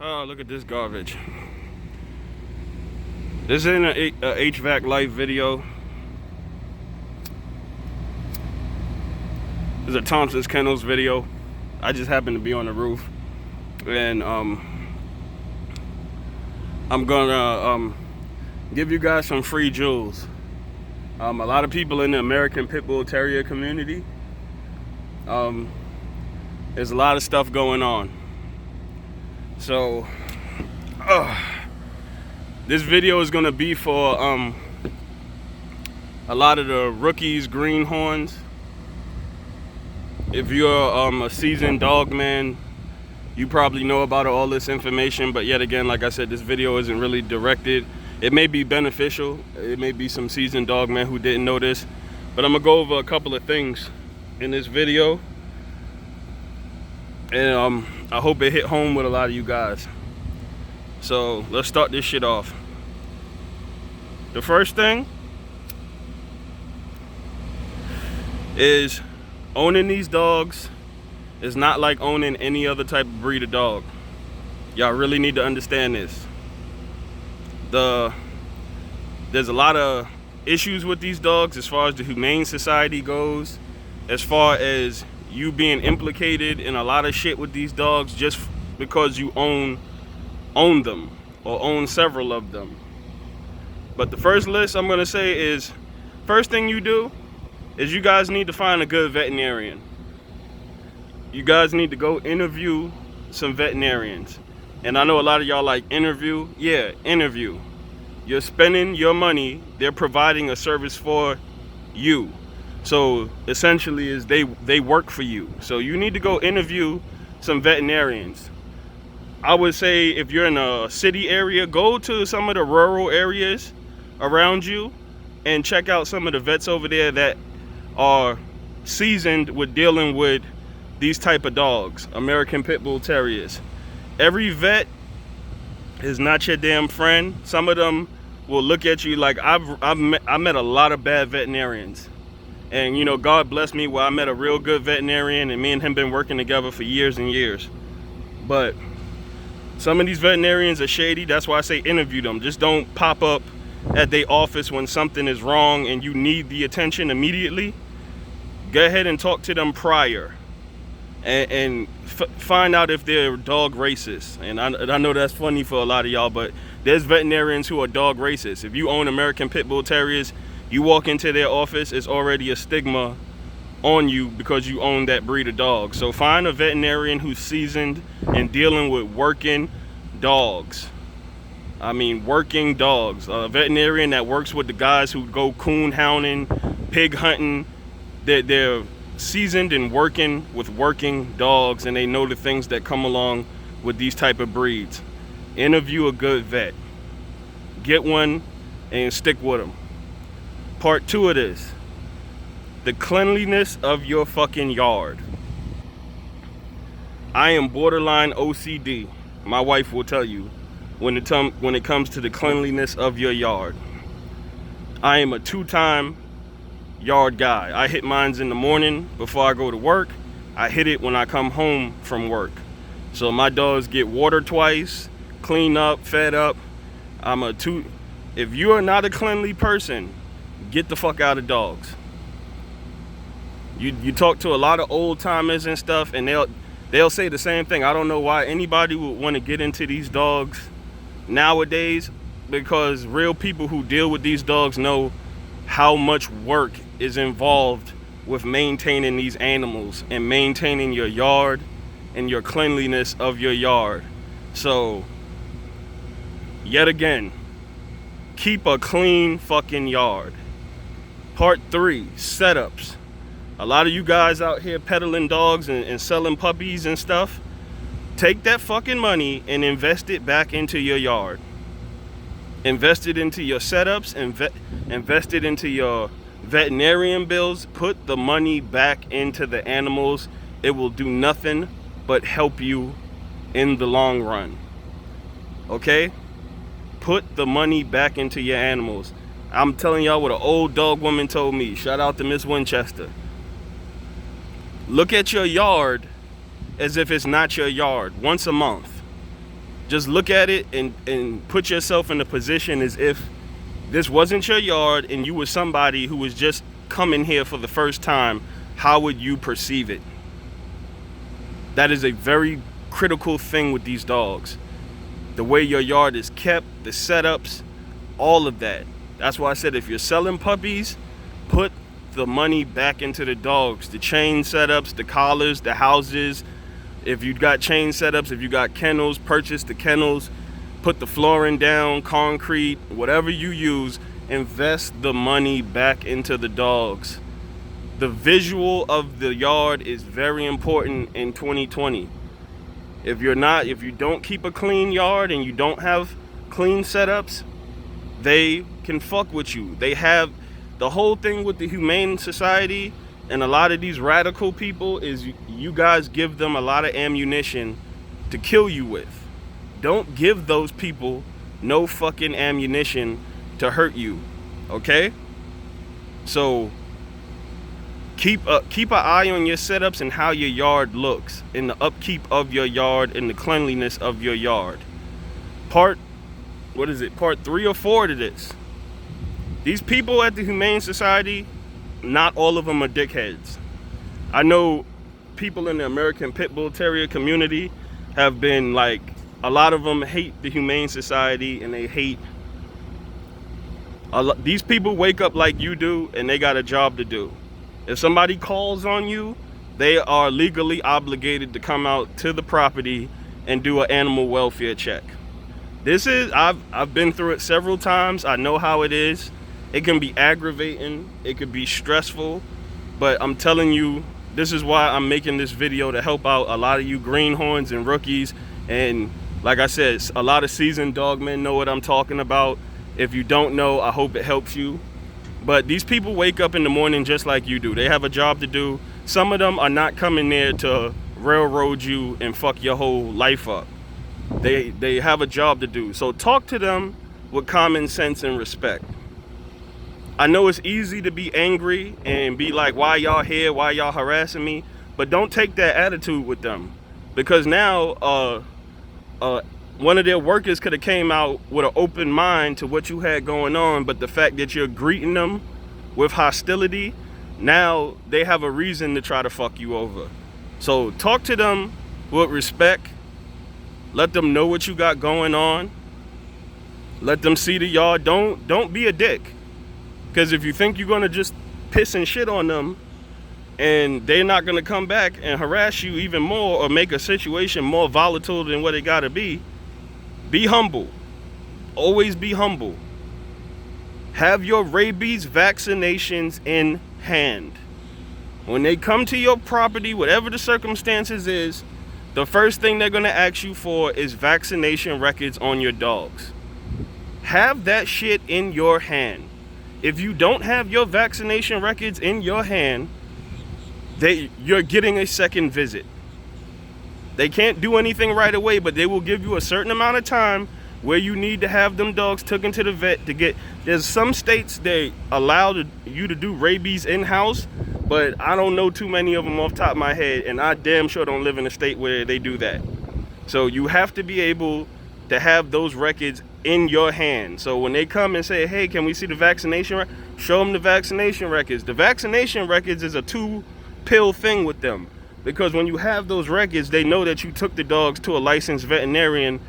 Oh, look at this garbage. This isn't a HVAC life video. This is a Thompson'S Kennels video. I just happened to be on the roof, and I'm gonna give you guys some free jewels. A lot of people in the American Pit Bull Terrier community, there's a lot of stuff going on. So this video is gonna be for a lot of the rookies, greenhorns. If you're a seasoned dog man, you probably know about all this information, but yet again, like I said, this video isn't really directed. It may be beneficial. It may be some seasoned dog man who didn't know this, but I'm gonna go over a couple of things in this video, and I hope it hit home with a lot of you guys. So let's start this shit off. The first thing is owning these dogs is not like owning any other type of breed of dog. Y'all really need to understand this. There's a lot of issues with these dogs as far as the Humane Society goes, as far as you being implicated in a lot of shit with these dogs just because you own them or own several of them. But the first list I'm gonna say is, first thing you do is you guys need to find a good veterinarian. You guys need to go interview some veterinarians. And I know a lot of y'all like interview. Yeah, interview. You're spending your money, they're providing a service for you. So essentially is they work for you. So you need to go interview some veterinarians. I would say if you're in a city area, go to some of the rural areas around you and check out some of the vets over there that are seasoned with dealing with these type of dogs, American Pit Bull Terriers. Every vet is not your damn friend. Some of them will look at you like I met a lot of bad veterinarians, and you know, God bless me where I met a real good veterinarian, and me and him been working together for years and years. But some of these veterinarians are shady. That's why I say interview them. Just don't pop up at their office when something is wrong and you need the attention immediately. Go ahead and talk to them prior and find out if they're dog racist. And I know that's funny for a lot of y'all, but there's veterinarians who are dog racist. If you own American Pit Bull Terriers, you walk into their office, it's already a stigma on you because you own that breed of dog. So find a veterinarian who's seasoned in dealing with working dogs. I mean, working dogs. A veterinarian that works with the guys who go coon hounding, pig hunting. They're seasoned in working with working dogs, and they know the things that come along with these type of breeds. Interview a good vet. Get one and stick with them. Part 2 of this: the cleanliness of your fucking yard. I am borderline OCD. My wife will tell you when it comes to the cleanliness of your yard. I am a 2-time yard guy. I hit mines in the morning before I go to work. I hit it when I come home from work. So my dogs get watered twice, cleaned up, fed up. If you are not a cleanly person, get the fuck out of dogs. You talk to a lot of old timers and stuff, and they'll say the same thing. I don't know why anybody would want to get into these dogs nowadays, because real people who deal with these dogs know how much work is involved with maintaining these animals and maintaining your yard and your cleanliness of your yard. So yet again, keep a clean fucking yard. Part 3, setups. A lot of you guys out here peddling dogs and selling puppies and stuff, take that fucking money and invest it back into your yard. Invest it into your setups, invest it into your veterinarian bills. Put the money back into the animals. It will do nothing but help you in the long run. Okay? Put the money back into your animals. I'm telling y'all what an old dog woman told me. Shout out to Miss Winchester. Look at your yard as if it's not your yard once a month. Just look at it and put yourself in a position as if this wasn't your yard and you were somebody who was just coming here for the first time. How would you perceive it? That is a very critical thing with these dogs. The way your yard is kept, the setups, all of that. That's why I said if you're selling puppies, put the money back into the dogs. The chain setups, the collars, the houses. If you got chain setups, if you got kennels, purchase the kennels, put the flooring down, concrete, whatever you use, invest the money back into the dogs. The visual of the yard is very important in 2020. If you don't keep a clean yard and you don't have clean setups, they can fuck with you. They have the whole thing with the Humane Society and a lot of these radical people is you guys give them a lot of ammunition to kill you with. Don't give those people no fucking ammunition to hurt you, okay? So keep an eye on your setups and how your yard looks, and the upkeep of your yard and the cleanliness of your yard. Part 3 or 4 to this. These people at the Humane Society, not all of them are dickheads. I know people in the American Pitbull Terrier community have been like, a lot of them hate the Humane Society and they hate, these people wake up like you do and they got a job to do. If somebody calls on you, they are legally obligated to come out to the property and do an animal welfare check. I've been through it several times. I know how it is. It can be aggravating, it could be stressful, but I'm telling you, this is why I'm making this video, to help out a lot of you greenhorns and rookies. And like I said, a lot of seasoned dogmen know what I'm talking about. If you don't know, I hope it helps you. But these people wake up in the morning just like you do. They have a job to do. Some of them are not coming there to railroad you and fuck your whole life up. They have a job to do. So talk to them with common sense and respect. I know it's easy to be angry and be like, why y'all here? Why y'all harassing me? But don't take that attitude with them. Because now one of their workers could have came out with an open mind to what you had going on, but the fact that you're greeting them with hostility, now they have a reason to try to fuck you over. So talk to them with respect. Let them know what you got going on. Let them see the yard. Don't be a dick. Because if you think you're gonna just piss and shit on them and they're not gonna come back and harass you even more or make a situation more volatile than what it gotta be humble. Always be humble. Have your rabies vaccinations in hand. When they come to your property, whatever the circumstances is, the first thing they're gonna ask you for is vaccination records on your dogs. Have that shit in your hand. If you don't have your vaccination records in your hand, you're getting a second visit. They can't do anything right away, but they will give you a certain amount of time where you need to have them dogs taken to the vet to get. There's some states they allow you to do rabies in-house, but I don't know too many of them off the top of my head, and I damn sure don't live in a state where they do that. So you have to be able to have those records in your hand. So when they come and say, hey, can we see the vaccination, show them the vaccination records. The vaccination records is a 2-pill thing with them, because when you have those records, they know that you took the dogs to a licensed veterinarian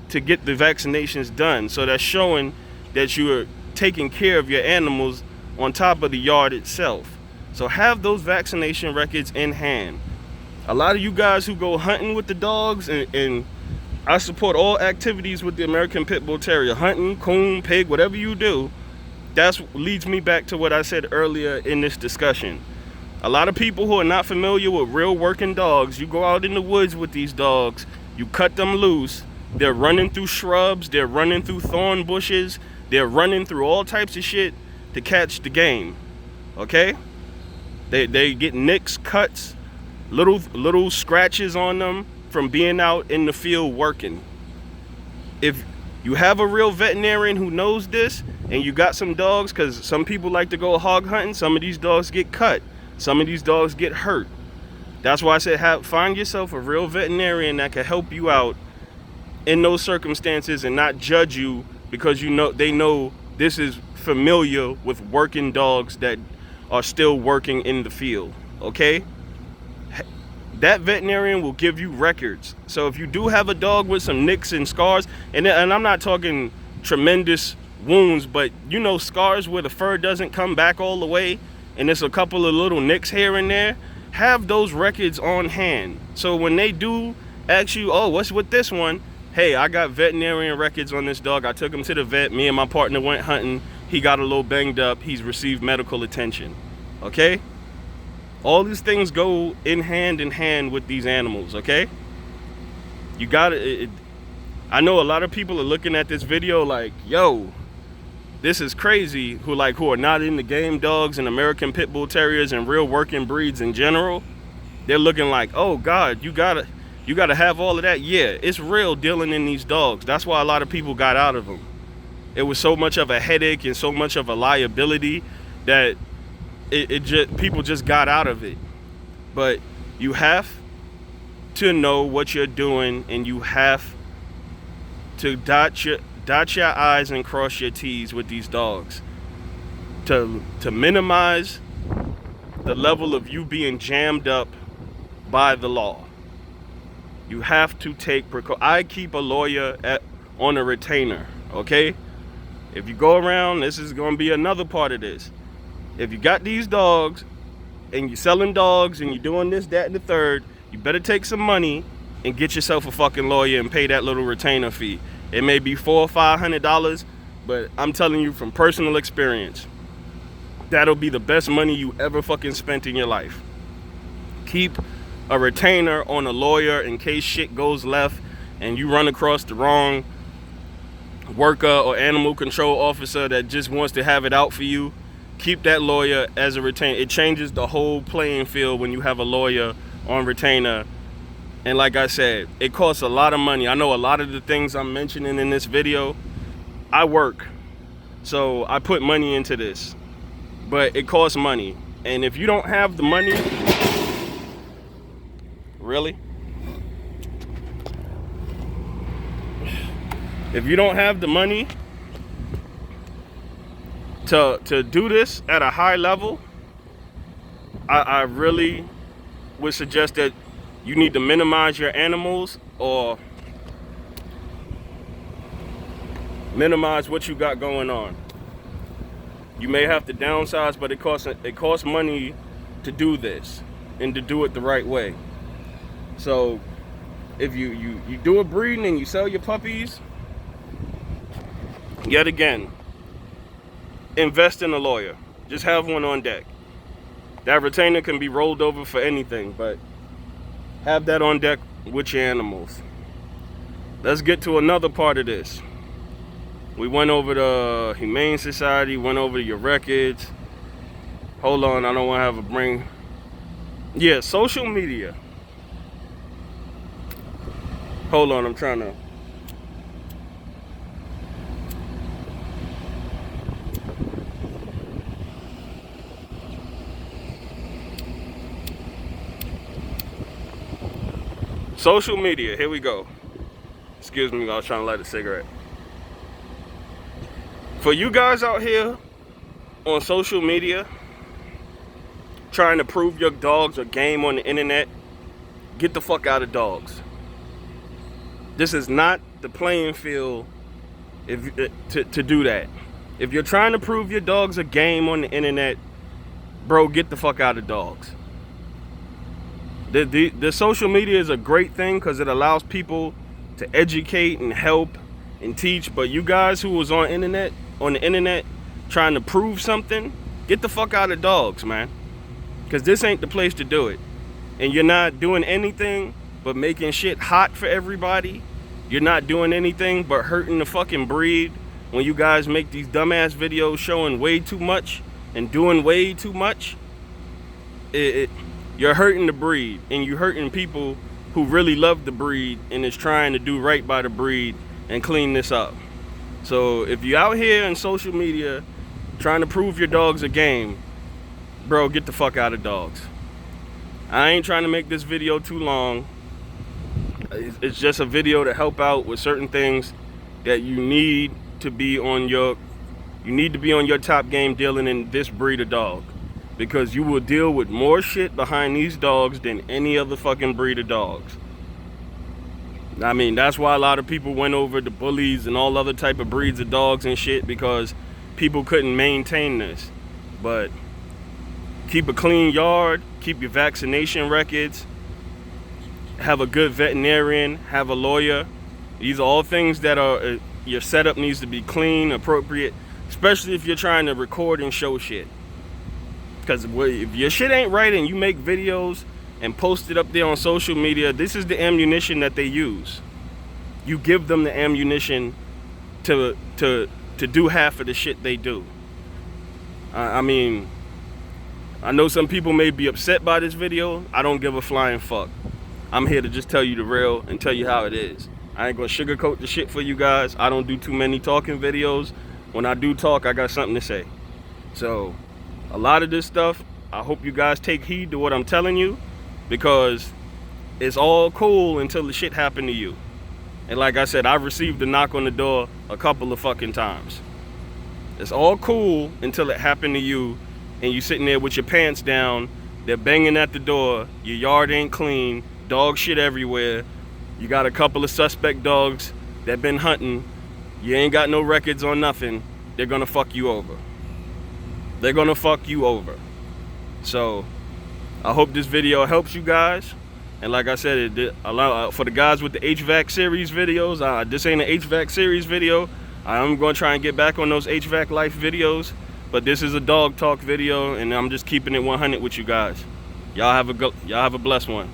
to get the vaccinations done. So that's showing that you are taking care of your animals on top of the yard itself. So have those vaccination records in hand. A lot of you guys who go hunting with the dogs, and I support all activities with the American Pitbull Terrier, hunting, coon, pig, whatever you do. That leads me back to what I said earlier in this discussion. A lot of people who are not familiar with real working dogs, you go out in the woods with these dogs, you cut them loose, they're running through shrubs, they're running through thorn bushes, they're running through all types of shit to catch the game, okay? They get nicks, cuts, little scratches on them from being out in the field working. If you have a real veterinarian who knows this, and you got some dogs, because some people like to go hog hunting, some of these dogs get cut, some of these dogs get hurt. That's why I said find yourself a real veterinarian that can help you out in those circumstances and not judge you because they know this is familiar with working dogs that are still working in the field, okay? That veterinarian will give you records. So if you do have a dog with some nicks and scars, and I'm not talking tremendous wounds, but you know, scars where the fur doesn't come back all the way and there's a couple of little nicks here and there, have those records on hand. So when they do ask you, oh, what's with this one? Hey, I got veterinarian records on this dog. I took him to the vet. Me and my partner went hunting. He got a little banged up. He's received medical attention. Okay? All these things go in hand with these animals, okay? You gotta, I know a lot of people are looking at this video like, yo, this is crazy, who are not in the game dogs and American Pit Bull Terriers and real working breeds in general. They're looking like, oh God, you gotta have all of that. Yeah, it's real dealing in these dogs. That's why a lot of people got out of them. It was so much of a headache and so much of a liability that people just got out of it. But you have to know what you're doing, and you have to dot your I's and cross your T's with these dogs to minimize the level of you being jammed up by the law. You have to take precaution. I keep a lawyer on a retainer, okay? If you go around, this is going to be another part of this. If you got these dogs and you're selling dogs and you're doing this, that, and the third, you better take some money and get yourself a fucking lawyer and pay that little retainer fee. It may be $400 or $500, but I'm telling you from personal experience, that'll be the best money you ever fucking spent in your life. Keep a retainer on a lawyer in case shit goes left and you run across the wrong worker or animal control officer that just wants to have it out for you. Keep that lawyer as a retainer. It changes the whole playing field when you have a lawyer on retainer. And like I said, it costs a lot of money. I know a lot of the things I'm mentioning in this video, I work, so I put money into this, but it costs money. And if you don't have the money, really? If you don't have the money to do this at a high level, I really would suggest that you need to minimize your animals or minimize what you got going on. You may have to downsize, but it costs money to do this and to do it the right way. So if you do a breeding and you sell your puppies, yet again, invest in a lawyer. Just have one on deck. That retainer can be rolled over for anything, but have that on deck with your animals. Let's get to another part of this. We went over the Humane Society, went over your records. Hold on, I don't want to have a brain. Yeah, social media. Hold on, I'm trying to. Social media, here we go. Excuse me, I was trying to light a cigarette. For you guys out here on social media trying to prove your dogs are game on the internet, get the fuck out of dogs. This is not the playing field to do that. If you're trying to prove your dogs are game on the internet, bro, get the fuck out of dogs. The social media is a great thing because it allows people to educate and help and teach, but you guys who was on the internet trying to prove something, get the fuck out of dogs, man, because this ain't the place to do it. And you're not doing anything but making shit hot for everybody. You're not doing anything but hurting the fucking breed when you guys make these dumbass videos showing way too much and doing way too much. You're hurting the breed, and you're hurting people who really love the breed and is trying to do right by the breed and clean this up. So if you're out here in social media trying to prove your dog's a game, bro, get the fuck out of dogs. I ain't trying to make this video too long. It's just a video to help out with certain things that you need to be on your top game dealing in this breed of dog, because you will deal with more shit behind these dogs than any other fucking breed of dogs. I mean, that's why a lot of people went over to bullies and all other type of breeds of dogs and shit, because people couldn't maintain this. But keep a clean yard, keep your vaccination records, have a good veterinarian, have a lawyer. These are all things that are, your setup needs to be clean, appropriate, especially if you're trying to record and show shit. Because if your shit ain't right and you make videos and post it up there on social media, this is the ammunition that they use. You give them the ammunition to do half of the shit they do. I mean, I know some people may be upset by this video. I don't give a flying fuck. I'm here to just tell you the real and tell you how it is. I ain't gonna sugarcoat the shit for you guys. I don't do too many talking videos. When I do talk, I got something to say. So a lot of this stuff, I hope you guys take heed to what I'm telling you, because it's all cool until the shit happened to you. And like I said, I've received a knock on the door a couple of fucking times. It's all cool until it happened to you and you sitting there with your pants down, they're banging at the door, your yard ain't clean, dog shit everywhere, you got a couple of suspect dogs that been hunting, you ain't got no records on nothing, they're gonna fuck you over. They're gonna fuck you over. So I hope this video helps you guys. And like I said, it did allow for the guys with the HVAC series videos. This ain't an HVAC series video. I'm gonna try and get back on those HVAC life videos, but this is a dog talk video, and I'm just keeping it 100 with you guys. Y'all have a blessed one.